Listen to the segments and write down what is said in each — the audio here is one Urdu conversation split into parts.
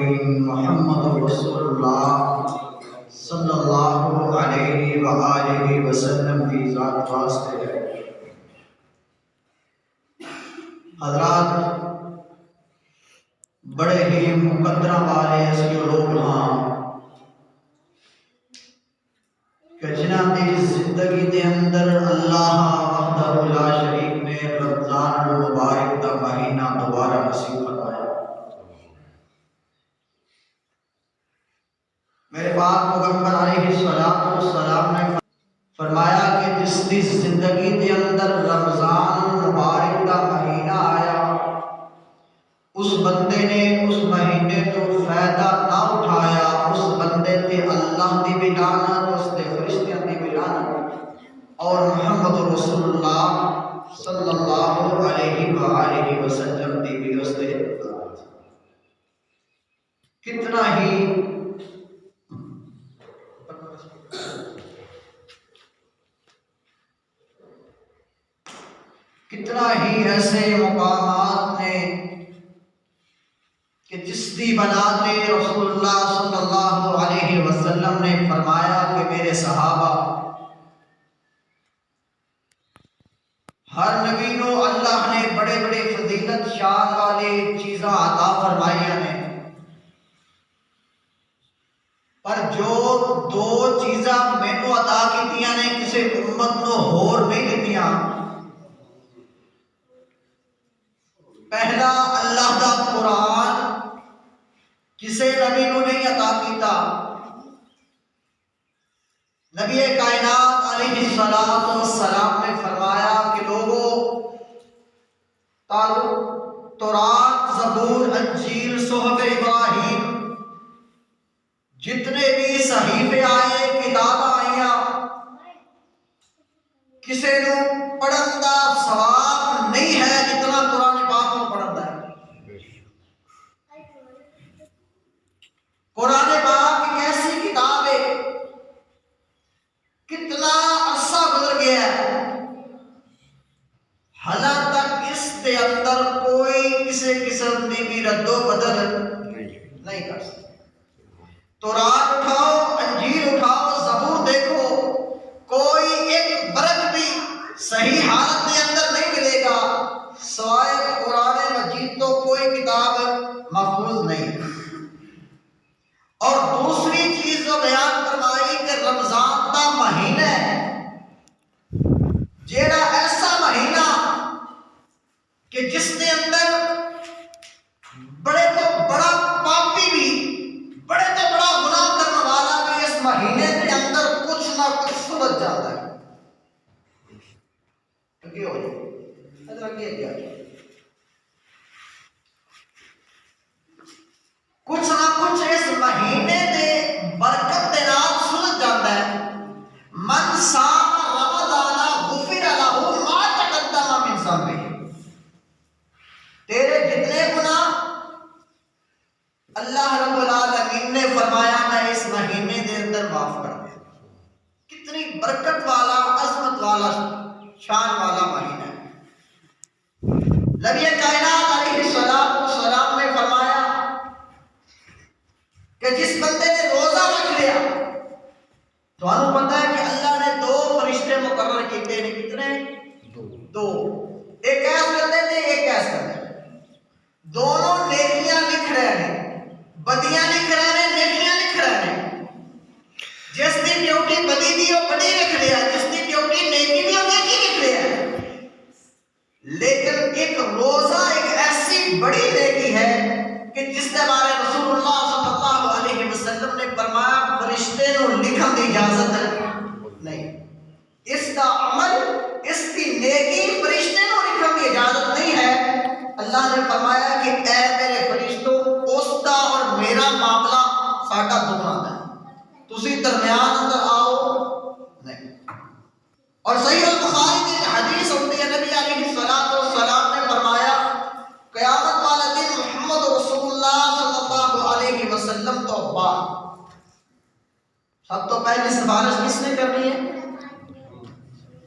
العالمین محمد رسول اللہ صلی اللہ علیہ وآلہ وسلم کی ذات واسطے ہے۔ حضرات بڑے ہی مقدرہ والے ایسے لوگ ہاں کہ جنہاں دی زندگی دے اندر اللہ وحدہ لا شریک نے رمضان المبارک دا مہینہ دوبارہ نصیب فرمایا۔ میرے پاک پیغمبر علیہ السلام نے فرمایا کہ جس دی زندگی دے اندر رمضان المبارک دا مہینہ آیا، اس بندے نے اس مہینے تو فائدہ نہ اٹھایا، اس بندے تے اللہ دی بھی لعنت، اس تے فرشتیاں دی بھی لعنت، اور محمد رسول اللہ صلی اللہ علیہ وآلہ وسلم دی بھی اس تے لعنت۔ کتنا ہی ایسے مقامات نے کہ جس دی بنا تے رسول اللہ صلی اللہ علیہ وسلم نے فرمایا کہ میرے صحابہ ہر نبی نو اللہ نے بڑے بڑے فضیلت شان والے چیزاں عطا فرمائیاں نے، پر جو دو چیزاں مینوں عطا کیتیاں نے کسے امت نو ہور نہیں دتیاں۔ پہلا اللہ دا قرآن کسے نبی نو نہیں عطا کیتا۔ نبی کائنات علیہ السلام نے فرمایا کہ لوگوں تورات، زبور، انجیل، صحف ابراہیم جتنے بھی صحیفے آئے، کتاباں آئیاں، کسے نو پڑھن دا ثواب نہیں ہے جتنا قرآن پاک نو پڑھن دا ہے۔ قرآن پاک ایک ایسی کتاب ہے، کتنا عرصہ گزر گیا ہے، حالاں تک اس دے اندر کوئی کسی قسم دی بھی رد و بدل نہیں کر سکتا۔ تورات اٹھاؤ، انجیل اٹھاؤ، زبور دیکھو، کوئی ایک برک بھی صحیح حالت کے اندر نہیں ملے گا سوائے قرآن مجید تو کوئی کتاب محفوظ نہیں۔ اور دوسری چیز جو بیان فرمائی کہ رمضان کا مہینہ ہے، جیڑا ایسا مہینہ کہ جس کے اندر بڑے تو بڑا پاپی بھی، بڑے تو بڑا گناہ کرنے والا بھی اس مہینے کے اندر کچھ نہ کچھ سلجھ جاتا ہے۔ اگے ہو جائے ادھر اگے کیا کچھ نہ کچھ اس مہینے دے برکت دے نال سلجھ جاتا ہے۔ من صام رمضان غفر لہ ما تقدم من ذنبہ، تیرے جتنے گناہ اللہ رب العالمین نے فرمایا میں اس مہینے دے اندر معاف کر دیا۔ کتنی برکت والا، عظمت والا، شان والا مہینہ ہے۔ نبی کائنات علیہ السلام نے فرمایا کہ جس بندے نے روزہ رکھ لیا، تو آپ کو پتا ہے کہ اللہ نے دو فرشتے مقرر کیتے ہیں، کتنے؟ دو، ایک ایس بندے نے، ایک ایس بندے، دونوں نیکیاں لکھ رہے ہیں، بدیاں لکھ رہے ہیں، نیکیاں لکھ رہے ہیں۔ جس دی ڈیوٹی بدی دی وہ بدی لکھ رہا ہے، جس دی ڈیوٹی نیکی دی وہ نیکی لکھ رہا ہے۔ لیکن ایک روزہ ایک ایسی بڑی نیکی ہے کہ جس کے بارے رسول اللہ صلی اللہ علیہ وسلم نے فرمایا فرشتے نو لکھن دی اجازت نہیں، اس کا عمل، اس کی نیکی فرشتے نو لکھن دی اجازت نہیں ہے۔ اللہ نے فرمایا کہ اے میرے فرشتوں، اس کا اور میرا معاملہ ساڈا دونوں دا ہے، تسی درمیان اندر آؤ نہیں۔ اور صحیح البخاری کی حدیث ہوتی ہے، نبی علیہ السلام نے فرمایا قیامت والا دن محمد رسول اللہ صلی اللہ علیہ وسلم تو بعد سب تو پہلی سفارش کس نے کرنی ہے؟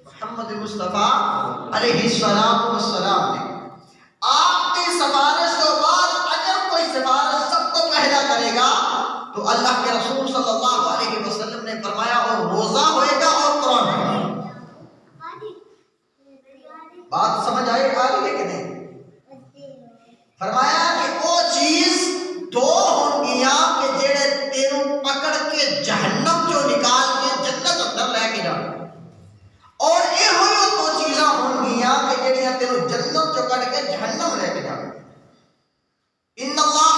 محمد مصطفیٰ علیہ السلام نے۔ آپ کی سفارش کے بعد اگر کوئی سفارش سب تو پہلا اللہ کے رسول صلی اللہ علیہ وسلم نے فرمایا اور روزہ ہوئے گا اور قرآن ہوئے گا۔ بات سمجھ آئی آ رہی ہے کہ نہیں؟ فرمایا کہ وہ چیز دو ہوں گیا کہ جڑے تینوں پکڑ کے جہنم جو نکال کے جنت اندر لے کے جانا، اور یہ ہوئی دو چیزاں ہوں گیا کہ جڑیاں تینوں جنت جو کٹ کے جہنم لے کے جانا۔ ان اللہ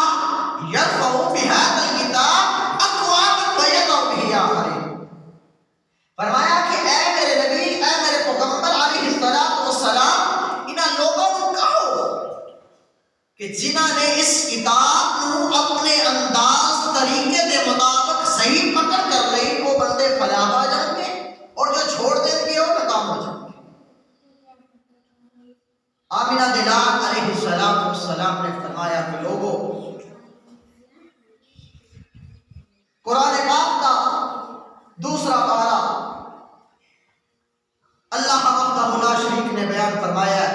یرفع بہذا الکتاب اقوام ویضع بہ آخرین۔ فرمایا کہ اے میرے نبی، اے میرے پیغمبر علیہ السلام، انہاں لوگوں کو کہو کہ جنہاں نے اس کتاب کو اپنے انداز طریقے کے مطابق صحیح پکڑ کر لئی، وہ بندے فلاح پا جائیں گے، اور جو چھوڑ دیں گے وہ ناکام ہو جائیں گے۔ آمنہ دلال علیہ السلام نے فرمایا کہ لوگوں، قرآن پاک کا دوسرا پارہ اللہ وحدہ لا شریک نے بیان فرمایا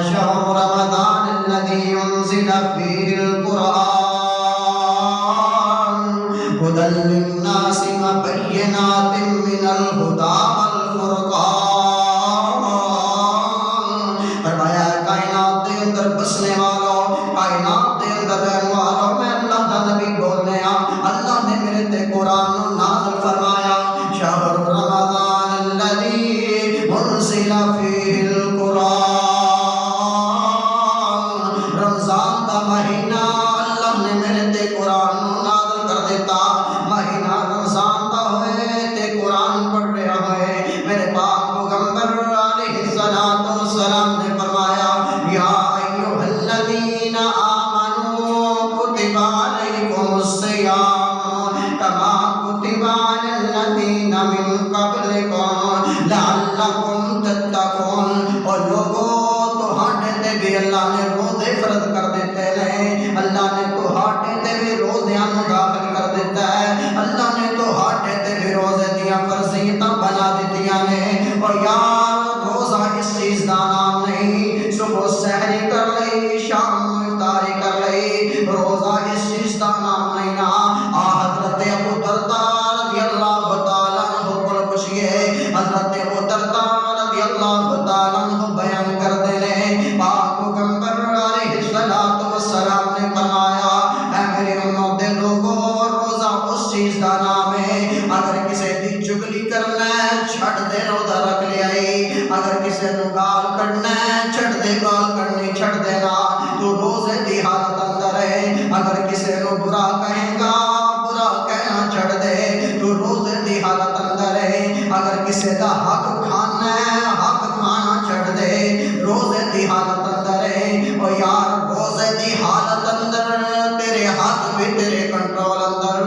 شہر رمضان الذی انزل فیہ القرآن ھدی للناس وبینات من الہدی والفرقان۔ فرمایا کائنات دے اندر بسنے والوں، کائنات دے اندر رہنے والوں، میں اللہ کا نبی بولنے اللہ نے میرے تے قرآن نازل فرمایا شہر رمضان الذی انزل فیہ القرآن۔ رمضان کا مہینہ اللہ نے میرے تے قرآن نازل کر دیتا، مہینہ رمضان کا ہوئے تے قرآن پڑھ رہا ہوئے، میرے پاک پیغمبر علیہ السلام نے فرمایا یا ایھا الذین آمنوا کتب علیکم الصیام کما کتب علی الذین من قبلکم لعلکم تتقون۔ اور لوگوں تہاڈے تے بھی اللہ نے روزے فرض کر دیتے ہیں، اللہ نے تہاڈے تے بھی روزیاں داخل کر دیتا ہے، اللہ نے تہاڈے تے بھی روزے دیاں فرضیتاں بنا دیتیاں نے۔ اور یار روزہ اس چیز دا نام نہیں، صبح سحری کر لئی، شام افطاری کر لئی، روزہ اس چیز دا نام نہیں نا۔ حضرت ابو درداء رضی اللہ تعالیٰ عنہ کو پوچھئے، حضرت ابو درداء رضی اللہ تعالیٰ عنہ بیان کر دینے پاک پیغمبر علیہ السلام نے فرمایا اے میرے امت دے لوگوں، روزہ اس چیز دا نام ہے اگر کسی دی چگلی کرنا ہے چھڑ دے روزہ رکھ لے آئی، اگر کسی نو گال کرنا ہے چھڑ دے گال کرنی چھڑ دینا، تو روزے دی حالت اندر ہے۔ اگر کسی نو برا کہیں گا برا کہنا چھڑ دے، تو روزے دی حالت اندر ہے۔ اگر کسی دا حق کھانا ہے حق کھانا چھڑ دے، روزے دی حالت اندر ہے۔ اور یار روزے دی حالت اندر تیرے ہاتھ بھی تیرے کنٹرول اندر،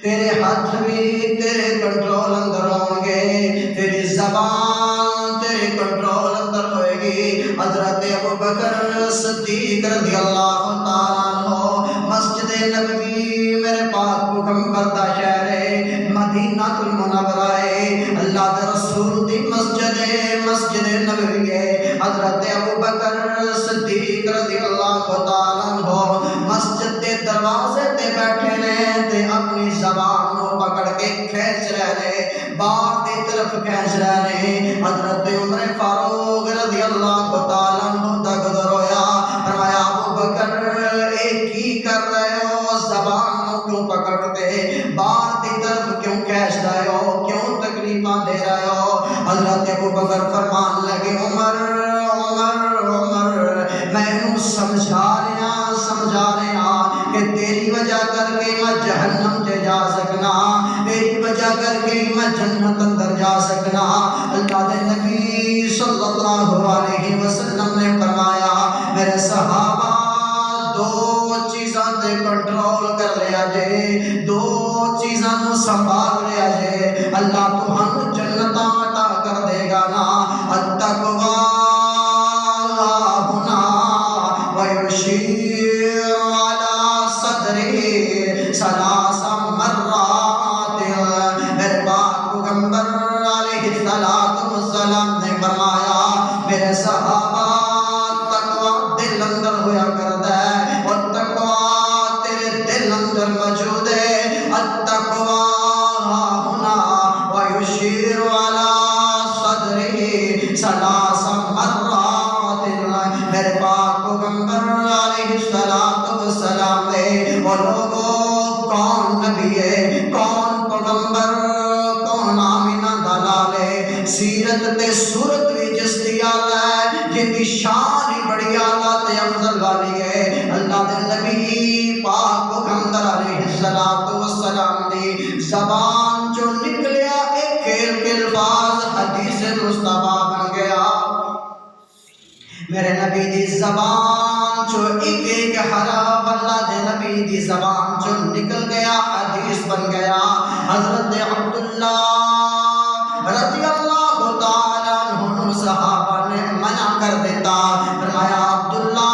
تیرے ہاتھ بھی تیرے کنٹرول اندر ہوں گے، تیری زبان تیرے کنٹرول اندر ہوئے گی۔ حضرت ابوبکر صدیق رضی اللہ تعالیٰ عنہ مسجد نبوی میرے پاک پیغمبر دا شہر ہے، مدینہ المنورہ ہے، اللہ دے رسول دی مسجد نبوی ہے۔ حضرت ابوبکر صدیق رضی اللہ تعالیٰ عنہ مسجد دے دروازے تے بیٹھے نے تے اپنی زبان کو پکڑ کے کھینچ رہے، باہر دی طرف کھینچ رہے۔ حضرت عمر فاروق رضی اللہ تعالیٰ عنہ دا گزر ہویا، فرمایا ابوبکر ایک ہی کر رہے ہو، زبان کو کیوں پکڑتے، باہر دی طرف کیوں کھینچ رہے ہو، کیوں تکلیفاں دے رہے ہو؟ حضرت ابوبکر فرمان لگے عمر میں انہوں سمجھا رہا کہ تیری وجہ کر کے میں جہنم تے جا سکنا، تیری وجہ کر کے میں جنت اندر جا سکنا۔ اللہ دے نبی صلی اللہ علیہ وسلم نے فرمایا میرے صحابہ دو چیزاں تے کنٹرول کر لیا جے، دو چیزاں نو سنبھال لیا جے، اللہ تہانوں جنتاں عطا کر دے گا نا۔ التقوی ہنا ویشیر علی صدری ثلاث مرات۔ میرے پاک پیغمبر علیہ السلام نے فرمایا میرے صحابہ تقوی دل اندر ہویا کرتا ہے، اور تقوی تیرے دل اندر موجود وہ لوگوں کون نبی ہے، کون پیغمبر، کون آمینہ دا لالے، سیرت تے صورت بھی جس دی آلہ ہے، جن دی شان ہی بڑی آلہ تے افضل والی ہے۔ اللہ دے نبی پاک پیغمبر علیہ السلام دی زبان جو نکلیا ایک ایک الفاظ حدیث مصطفیٰ بن گیا۔ میرے نبی دی زبان جو ایک ایک حرف اللہ دے نبی دی زبان جو نکل گیا حدیث بن گیا۔ حضرت عبداللہ رضی اللہ تعالیٰ عنہ صحابہ نے منع کر دیتا، فرمایا عبداللہ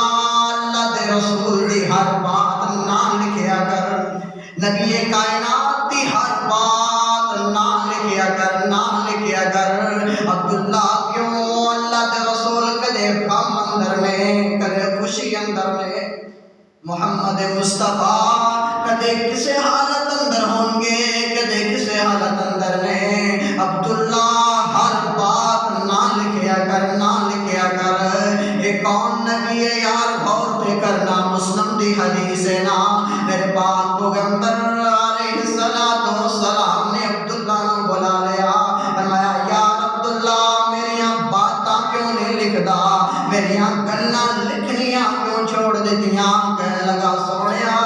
اللہ دے رسول دی ہر بات نہ لکھیا کر، نبی کائنات دی ہر بات نہ لکھیا کر، نہ لکھیا کر۔ عبداللہ کیوں؟ اللہ دے رسول کدے غم اندر میں، کدے خوشی اندر میں، محمد مصطفیٰ کدے کسے حالت اندر ہوں گے، کدے کسے حالت اندر میں۔ عبداللہ ہر بات نہ لکھیا کر، نہ لکھیا کر۔ یہ کون نبی ہے یار، غور پہ کرنا، مسلم دی حدیث ہے نا۔ میرے پاک پیغمبر علیہ السلام نے عبداللہ نے بلا لیا، فرمایا یار عبداللہ میریاں باتاں کیوں نہیں لکھدا، میریاں گلاں لکھنیاں کیوں چھوڑ دیتیاں؟ کہنے لگا سونیا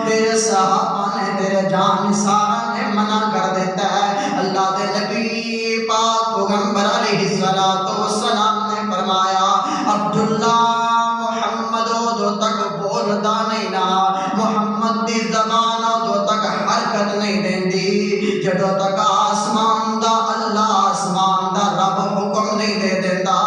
تیرے صحابہ نے، تیرے جان سارا نے منع کر دیتا ہے۔ اللہ دے نبی پاک پیغمبر علیہ السلام نے فرمایا عبداللہ محمد ادو تک بولدا نہیں نا، محمد دی زبان ادو تک حرکت نہیں دیندی جدو تک آسمان دا اللہ آسمان دا رب حکم نہیں دے دیتا۔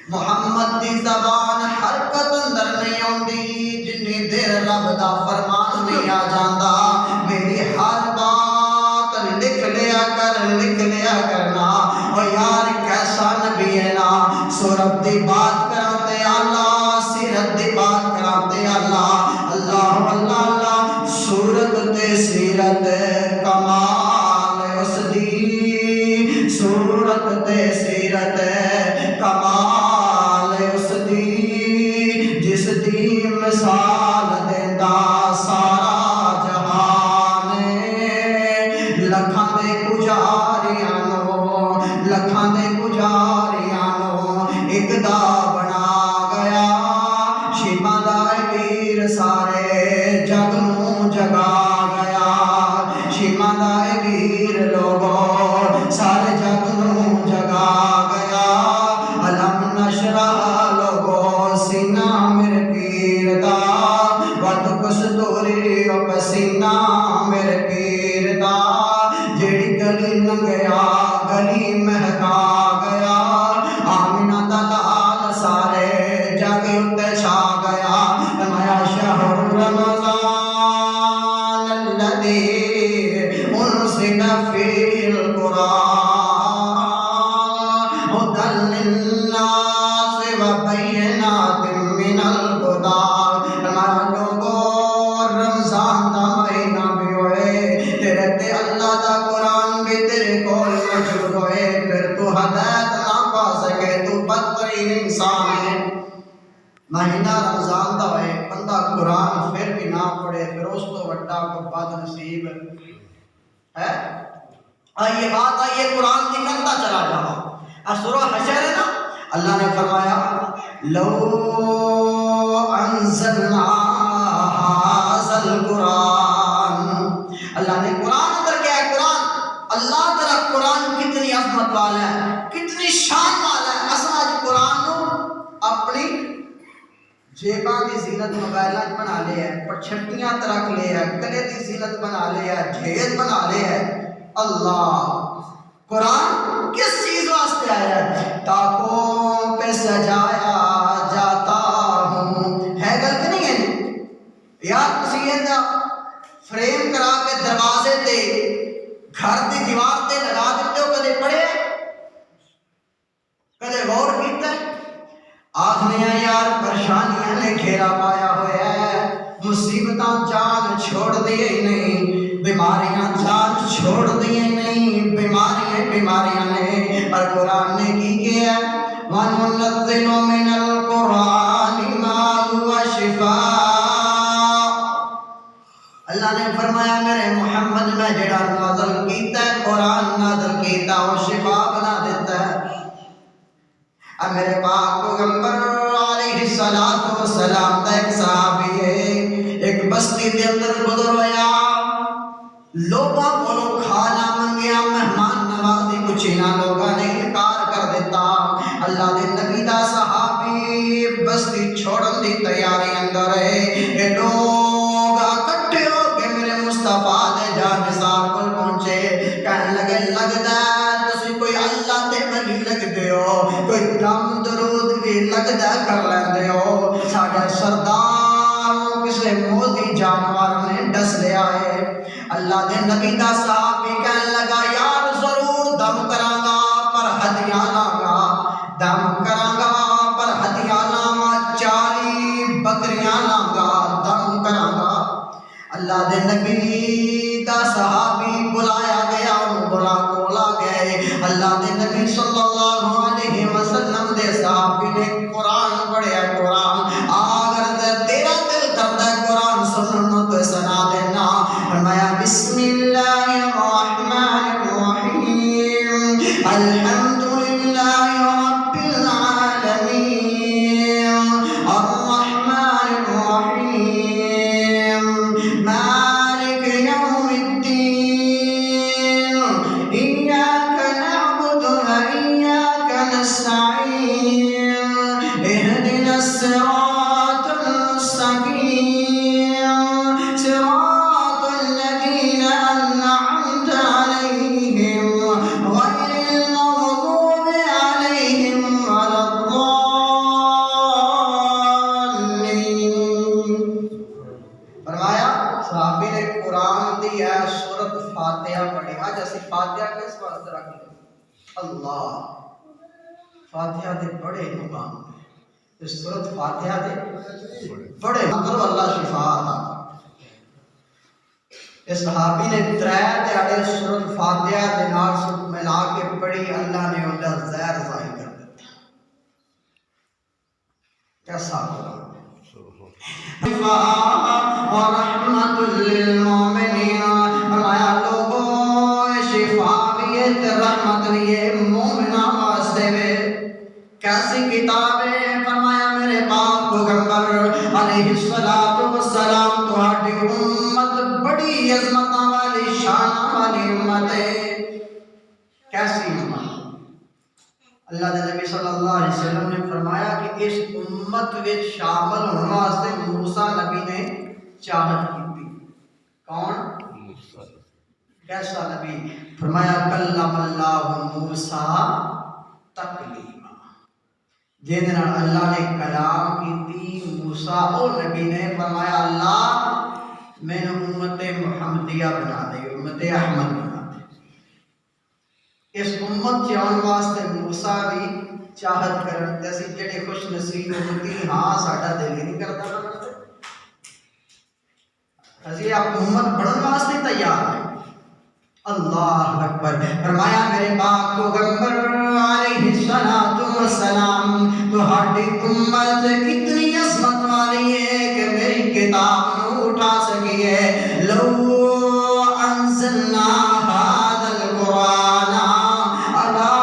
محمد دی زبان حرکت اندر نہیں آندی جنی دیر رب دا فرمان نہیں آ جاندا۔ میری ہر بات لکھ لیا کر، لکھ لیا کرنا۔ او یار کیسا نبی ہے نا، سورت دی بات کراتے اللہ، سیرت دی بات کراتے اللہ، اللہ اللہ اللہ، سورت تے سیرت کمال اس دی، سورت تے سیرت کمال اس دی، جس دی مثال دیتا سارا جہان، لکھاں دے پجاریاں نو، لکھاں دے پجاریاں نو ایک دا بنا گیا، شیباں دا ویر سارے جگ نو جگا گیا، شیباں دا ویر لوگوں سارے جگ نو جگا گیا، علم نشرح لوگوں سینہ میرے پیر دا، ود کستوری او پسینہ میرے پیر دا، جیڑی گلی لنگیا گلی مہکا گیا، آمینہ دا لال سارے جگ اتے چھا گیا۔ فرمایا شہر رمضان الذی انزل فیہ القرآن ہدی للناس وبینات من الہدی۔ فرمایا لوگوں رمضان دا مہینہ بھی ہوئے، تیرے تے اللہ دا قرآن بھی تیرے کول موجود ہوئے، پھر تو ہدایت نہ پا سکے، تو بدترین انسان ہے۔ مہینہ رمضان دا ہوئے، بندہ قرآن پھر بھی نہ پڑھے، پھر اس تو وڈا کو بد نصیب ہے۔ آئیے بات آئیے قرآن کی کرتا چلا جاؤ۔ سورہ حشر ہے نا، اللہ نے فرمایا لو انزلنا ھذا القرآن، اللہ نے قرآن اتر کیا ہے، قرآن اللہ تعالیٰ قرآن کتنی عظمت والا ہے، کتنی شان والا ہے۔ اصل آج قرآن نو اپنی جیباں دی زینت موبائلات بنا لے ہے، پچھٹیاں ترک لے ہے، گلے دی زینت بنا لے ہے، جھیل بنا لے ہے۔ اللہ قرآن کس چیز واسطے آیا ہے؟ تاکوں پہ سجایا جاتا ہوں، ہے غلط نہیں ہے یار؟ تسی ایندہ فریم کرا کے دروازے تے گھر دی دیوار تے لگا دیتے ہو، کدے پڑھے کدے غور کیتا ہے؟ آدھنے یار پریشانیاں نے گھیرا پایا ہوا ہے، مصیبتاں جان چھوڑ دیے نہیں، بیماریاں جان چھوڑ دیے نہیں، بیماریاں نے، اور قرآن نے کی کیا ہے وَنُنَزِّلُ مِنَ الْقُرْآنِ مَا هُوَ شِفَاءٌ اللہ نے فرمایا میرے محمد میں جڑا نازل کیتا ہے قرآن نازل کیتا وہ شفا بنا دیتا ہے۔ اب میرے پاک پیغمبر علیہ السلام دا ایک صحابی ہے، ایک بستی دے اندر گزر ہویا، لوگوں کو کھانا منگیا، مہمان نوازی کچھ نہ لوگوں نے انکار کر دیتا۔ اللہ دے نبی دا صحابی بستی چھوڑن دی تیاری اندر ہے، اے لوگ اکٹھے ہو کے میرے مصطفیٰ دے جانثار کو پہنچے، کہنے لگے لگدا ہے تسی کوئی اللہ دے ولی لگدے ہو، کوئی دم درود بھی لگدا کر لیندے ہو، ساڈے سردار کسے موذی جانور نے ڈس لیا ہے۔ اللہ دے نبی دا صحابی کہنے لگا یار ضرور دم کراں گا پر ہدیہ لاں گا، دم کراں گا پر ہدیہ لاں گا، 40 بکریاں لاں گا، دم کراں گا۔ اللہ دے نبی دا صحابی بلایا گیا، انہوں بلا کولا گئے۔ اللہ دے نبی صلی اللہ علیہ وسلم دے صحابی نے قرآن پڑھیا، قرآن اگر تیرا دل کرتا ہے قرآن سننا تو سنا دینا۔ فرمایا بسم اللہ الرحمن الرحیم الحمد للہ رب العالمین الرحمن الرحیم مالک یوم الدین ایاک نعبد و ایاک نستعین اہدنا الصراط المستقیم صراط الذین انعمت علیہم غیر المغضوب علیہم ولا الضالین۔ فرمایا صحابی نے قرآن دی ہے سورۃ فاتحہ پڑھی۔ آج اسی فاتحہ کس واسطے رکھیں؟ اللہ فاتحہ دے بڑے مقام اس سورۃ فاتحہ دے بڑے مقام اللہ شفا عطا۔ اس صحابی نے 3 دیہڑے سورۃ فاتحہ دے نال ملا کے پڑھی، اللہ نے ان کا زہر ظاہر کر دیتا۔ کیسا قرآن ورحمت للمومنین، فرمایا لوگوں شفا بھی ہے رحمت بھی ہے مومنہ واسطے میں۔ کیسی کتاب ہے؟ فرمایا میرے پاک پیغمبر علیہ السلام تہاڈی امت بڑی عظمت والی شان والی امت ہے۔ کیسی امت؟ اللہ دے نبی صلی اللہ علیہ وسلم نے فرمایا کہ اس امت میں شامل ہونے واسطے موسیٰ نبی نے چاہت کی تھی۔ کون؟ کیسا نبی؟ فرمایا کلم اللہ موسیٰ تکلیما، جن اللہ نے کلام کی تھی موسیٰ اور نبی نے فرمایا اللہ میں نے امت محمدیہ بنا دے، امت احمد بنا دے۔ اس امت چاہن واسطے موسیٰ بھی چاہت کرن جیسی جڑے خوش نصیب امتی ہاں ساڈا دل ہی نہیں کرتا بنتے، اسی آپ امت بڑھن واسطے تیار ہیں۔ اللہ اکبر۔ فرمایا میرے پاک پیغمبر علیہ السلام تہاڈی امت کتنی عظمت والی ہے کہ میری کتاب نو اٹھا سکی ہے۔ لو انزلنا هذا القرآن على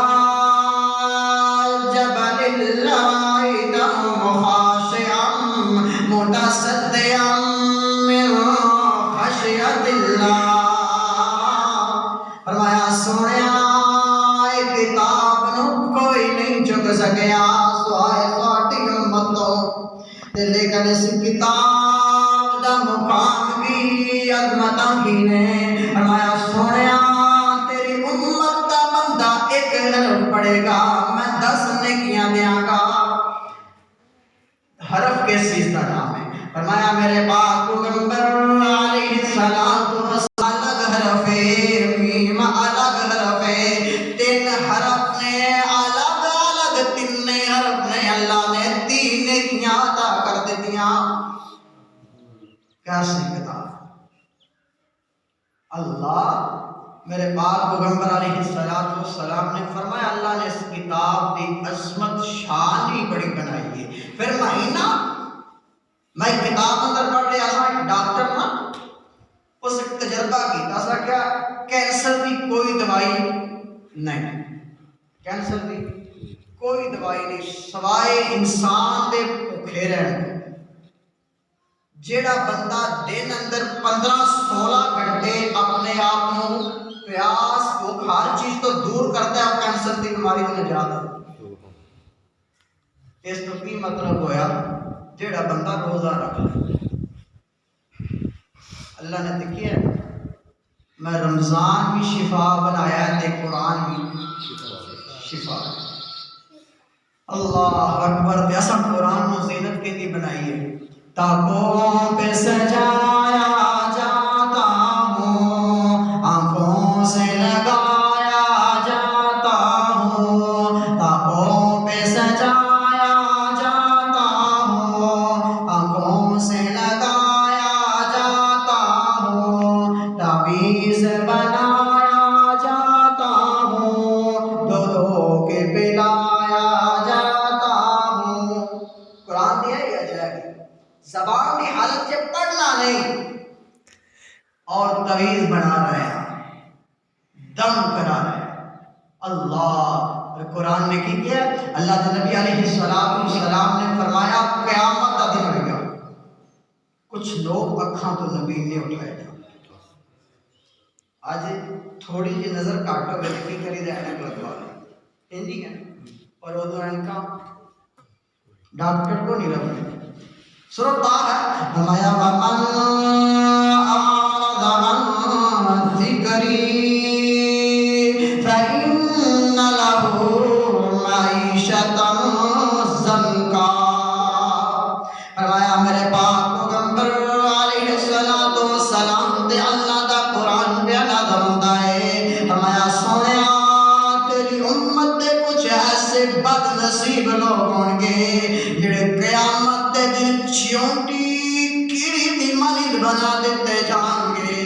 جبل لرأيته خاشعا متصدعا من خشية الله۔ فرمایا سنیا کتاب نو کوئی نہیں چک سکیا سوائے تہاڈی امت تو، لیکن اس کتاب دا مقام بھی عظمتاں ہی نے۔ فرمایا سنیا تیری امت دا بندہ ایک حرف پڑھے گا میں 10 نیکیاں دیاں گا۔ حرف کس چیز کا نام ہے؟ فرمایا میرے پاک پیغمبر علیہ السلام الگ حرف ہے، میم الگ حرف ہے، 3 حرف نے الگ الگ 3 حرف نے اللہ نے 3 نیکیاں عطا کر دیتیاں۔ کیسی کتاب؟ اللہ میرے پاک پیغمبر علیہ السلام نے فرمایا اللہ نے اس کتاب دی عظمت شان ہی بڑی بنائی ہے۔ پھر مہینہ میں کتاب اندر پڑھ رہا تھا، ایک ڈاکٹر نا نہیں، کینسر دی کوئی دوائی نہیں سوائے انسان دے بھوکے رہن۔ جیڑا بندہ دن اندر 15-16 گھنٹے اپنے آپ کو پیاس بھوک ہر چیز تو دور کرتا ہے، وہ کینسر کی بیماری کو نجات ہے۔ اس تو کی مطلب ہویا جیڑا بندہ روزہ رکھ لے۔ اللہ نے دیکھیا ہے میں رمضان بھی شفا بنایا ہے تے قرآن بھی شفا۔ اللہ اکبر، ایسا قرآن و زینت کے لیے بنائی ہے۔ تاکوں پہ سجایا جاتا ہوں، آنکھوں سے لگایا جاتا ہوں، تاکوں پہ سجایا جاتا ہوں، آنکھوں سے لگایا جاتا ہوں، تعویذ بنایا جاتا ہوں، دو دو کے پلایا جاتا ہوں۔ قرآن دیا ہی اجائے زبان کی حالت سے پڑھنا نہیں اور تعویذ بنا رہے ہیں، دم کرا رہے ہیں۔ اللہ قرآن نے کی کیا؟ اللہ کے نبی علیہ السلام نے فرمایا قیامت کا دن ہوئے گا، کچھ لوگ اکھاں تو نبی نے اٹھائے گا۔ آج تھوڑی جی نظر کاٹ ہو گئی کی کری دے اینک لگوا لیں ہندی ہے اور ادھر اینکا ڈاکٹر کو نہیں رکھتے سرطا ہے ہمایا ومن اعرض عن ذکری فإن له معیشۃ ضنکا۔ فرمایا میرے پاک پیغمبر علیہ السلام تے اللہ دا قرآن پہ نظم دائے، فرمایا سونیا تیری امت دے کچھ ایسے بد نصیب لوگ ہوں گے جڑے قیامت دے دن چیونٹی کیڑی دی مالد بنا دیتے جان گے۔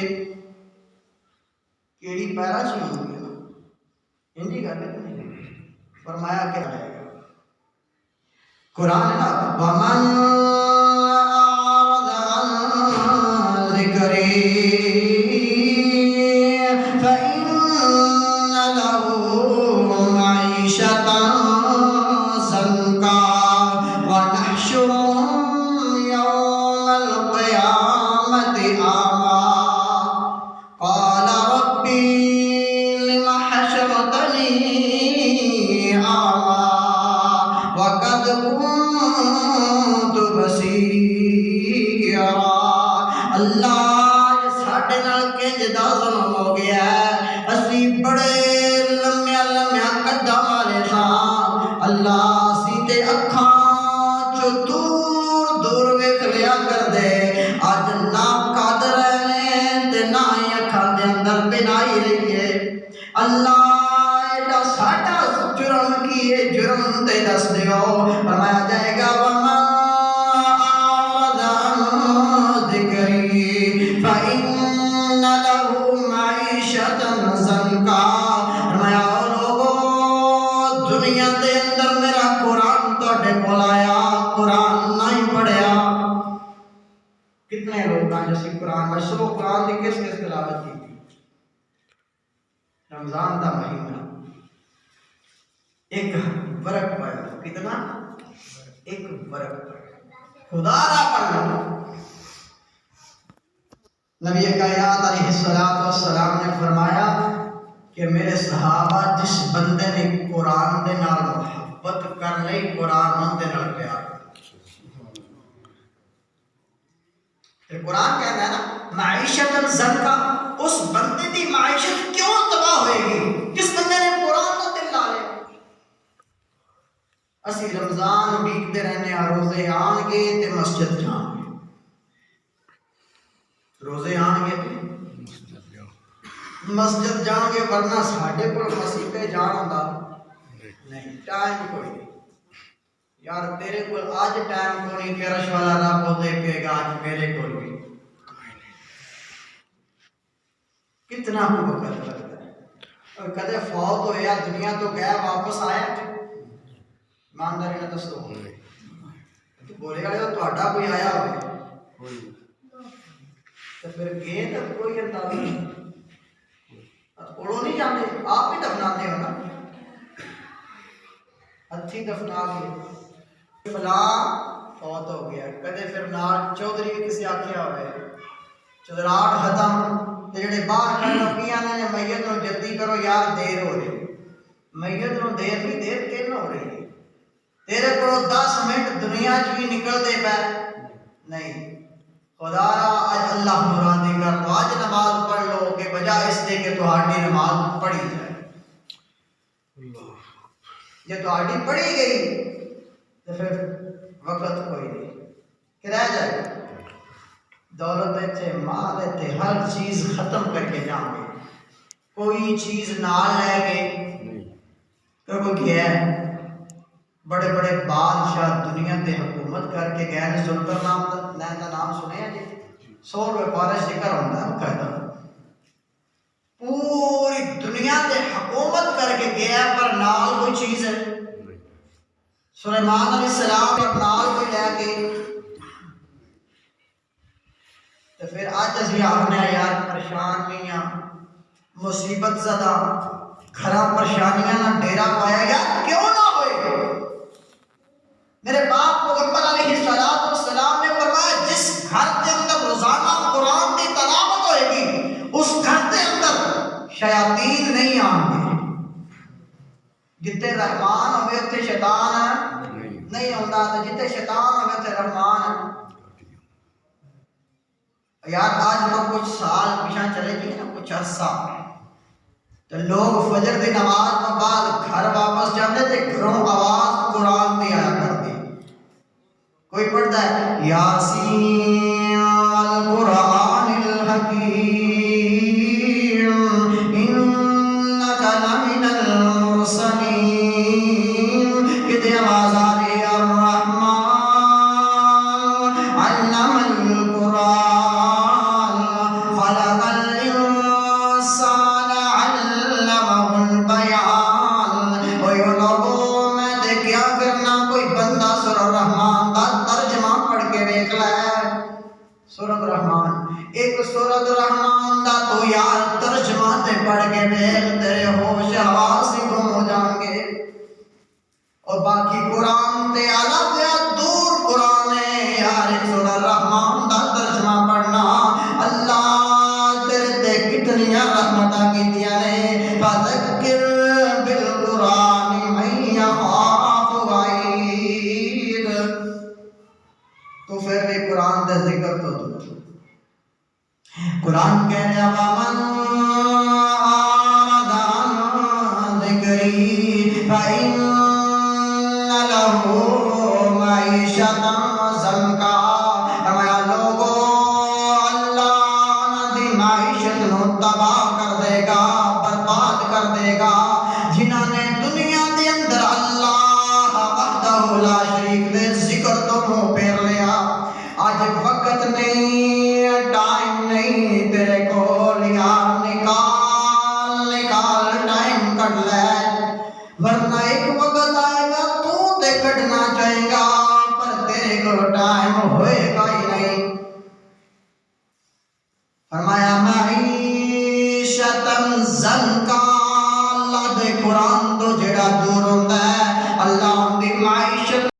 کیڑی پیرا چی ہوں گے ہندی کر لیتے ہیں، فرمایا کیا آئے گا قرآن ہے نا وَمَنْ أَعْرَضَ عَنْ ذِكْرِي فَإِنَّ لَهُ مَعِيشَةً ضَنكًا وَنَحْشُرُهُ يَوْمَ الْقِيَامَةِ أَعْمَى قَالَ رَبِّ لِمَ حَشَرْتَنِي أَعْمَى وَقَدْ كُنْتُ بَصِيرًا۔ اللہ ساڑھے نال کنج دا ظلم ہو گیا ہے، اسی بڑے لمیا لمیا قدہ والے تھا، اللہ سیتے اکھاں جو دور دور ویکھ لیا کر دے، آج نہ قادر ہے تے نہ ہی اکھاں دے اندر بنائی رہی ہے۔ اللہ ایڈا ساڑھا جرم کیے جرم تے دس دیو، فرمایا جائے گا وَمَنْ أَعْرَضَ عَنْ ذِكْرِي فَإِنَّ لَهُ مَعِيشَةً ضَنكًا۔ فرمایا او لوگو دنیا دے اندر میرا قرآن توڑے کول آیا، قرآن نہیں پڑھیا۔ کتنے لوگ ہیں جیسے قرآن مشروع قرآن دی کس کس تلاوت کی تھی؟ رمضان دا مہینہ ایک ورق پڑھنا، کتنا؟ ایک ورق پڑھنا، خدا را پڑھنا۔ نبی کائنات علیہ السلام نے فرمایا کہ میرے صحابہ جس بندے نے قرآن دے نال محبت کر لئی قرآن دے نال پیار کر۔ قرآن کہتا ہے نا معیشت ضنکا، اس بندے دی معیشت کیوں تباہ ہوئے گی جس بندے نے قرآن کو دل لا لے۔ اسی رمضان اڈیکتے رہنے روزے آن گے تے مسجد جان گے، روزے آن گے مسجد جان گے، ورنہ ساڑھے پر مسیح پہ جان ہوتا نہیں، ٹائم کوئی نہیں یار، تیرے کو آج ٹائم کو نہیں کہ رش والا رب کو دیکھے گا، آج میرے کو بھی کتنا کو وقت لگتا ہے۔ اور کدے فوت ہویا دنیا تو گیا واپس آیا ایمانداری نہ دسو تو بولے گا تو آڈا کوئی آیا ہوئے تو پھر گئے تو کوئی اندازہ نہیں، کوڑوں نہیں جاندے، آپ بھی دفناتے ہو نا، ہتھی دفنا کے فلاں فوت ہو گیا، کدے پھر نال چودھری بھی کسی آکھیا ہوئے چودراہٹ ختم تے جڑے باہر کھڑے کی آنے نے میت نو جلدی کرو یار دیر ہو رہی، میت نو دیر نہیں، دیر کن ہو رہی ہے، تیرے کو 10 منٹ دنیا چ بھی نکل دے پے نہیں، خدا را اج اللہ مرادی کر لو، اج نماز پڑھ لو کہ بجائے اس دے کہ تہاڈی نماز پڑھی جائے، جے تہاڈی پڑھی گئی تو پھر وقت کوئی نہیں کہ رہ جائے، دولت تے مال تے ہر چیز ختم کر کے جاؤں گے، کوئی چیز نال لے گئے کیونکہ گیا ہے، بڑے بڑے بادشاہ دنیا تے حکومت کر کے گئے نے، ذوالفقار نام کا نام سنے ہیں جی، 100 روپے پارا ذکر ہوتا ہے قاعدہ، پوری دنیا تے حکومت کر کے گیا پر نال کوئی چیز ہے، سلیمان علیہ السلام پر نال کوئی لے کے، تو پھر آج اسی آخنے یار پریشان نہیں ہیں، مصیبت زدہ گھرہ پریشانیاں نہ ڈیرا پایا، یار کیوں نہ ہوئے؟ میرے باپ پیغمبر علیہ السلام نے فرمایا جس گھر کے اندر روزانہ قرآن کی تلاوت ہوئے گی اس گھر کے اندر شیاطین نہیں آئیں گے، جتے رحمان ہوئے اتنے شیطان نہیں ہوتا، جتے شیطان ہوئے اتنے رحمان۔ یار آج تو کچھ سال پیچھا چلے گی نا، کچھ عرصہ تو لوگ فجر دی نماز کے بعد گھر واپس جاتے تھے، گھروں آواز قرآن دی آیا کرتی، کوئی پڑھتا ہے یاسین القرآن الحکیم انک لمن المرسلین، کتنی آواز آ رہی ہے، الرحمن علم القرآن خلق الانسان علمہ البیان، کوئی لوگوں میں دے کیا کرنا، کوئی بندہ سورہ الرحمن دا ترجمہ پڑھ کے دیکھ لے، سورہ الرحمن ایک سورہ الرحمن دا تو یار ترجمہ تے پڑھ کے دیکھ، تیرے ہوش حواس گم ہو جائیں گے، اور باقی قرآن تے الگ یا دور قرآن ہے یار، ایک سورہ الرحمن دا ترجمہ پڑھنا، اللہ تیرے تے کتنی رحمتاں کیتیاں نے، فذکر بالقرآن من یخاف وعید، تو پھر بھی قرآن دے ذکر تو دو، قرآن کہنے وَمَنْ أَعْرَضَ عَنْ ذِكْرِي فَإِنَّ لَهُ مَعِيشَةً ضَنْكًا، ہمارا لوگوں اللہ دی معیشت نو تباہ کر دے گا، برباد کر دے گا، جنہاں نے دنیا دے اندر اللہ وحدہ لا شریک دے ذکر تو منہ پھیر لیا، آج وقت نہیں، ٹائم نہیں تیرے کو، یار نکال ٹائم کر لے، ورنہ ایک وقت آئے گا تو تے کٹنا چاہے گا پر تیرے کو ٹائم ہوئے گا ہی نہیں۔ فرمایا معیشتاً ضنکا، اللہ دے قرآن تو جڑا دور ہوتا ہے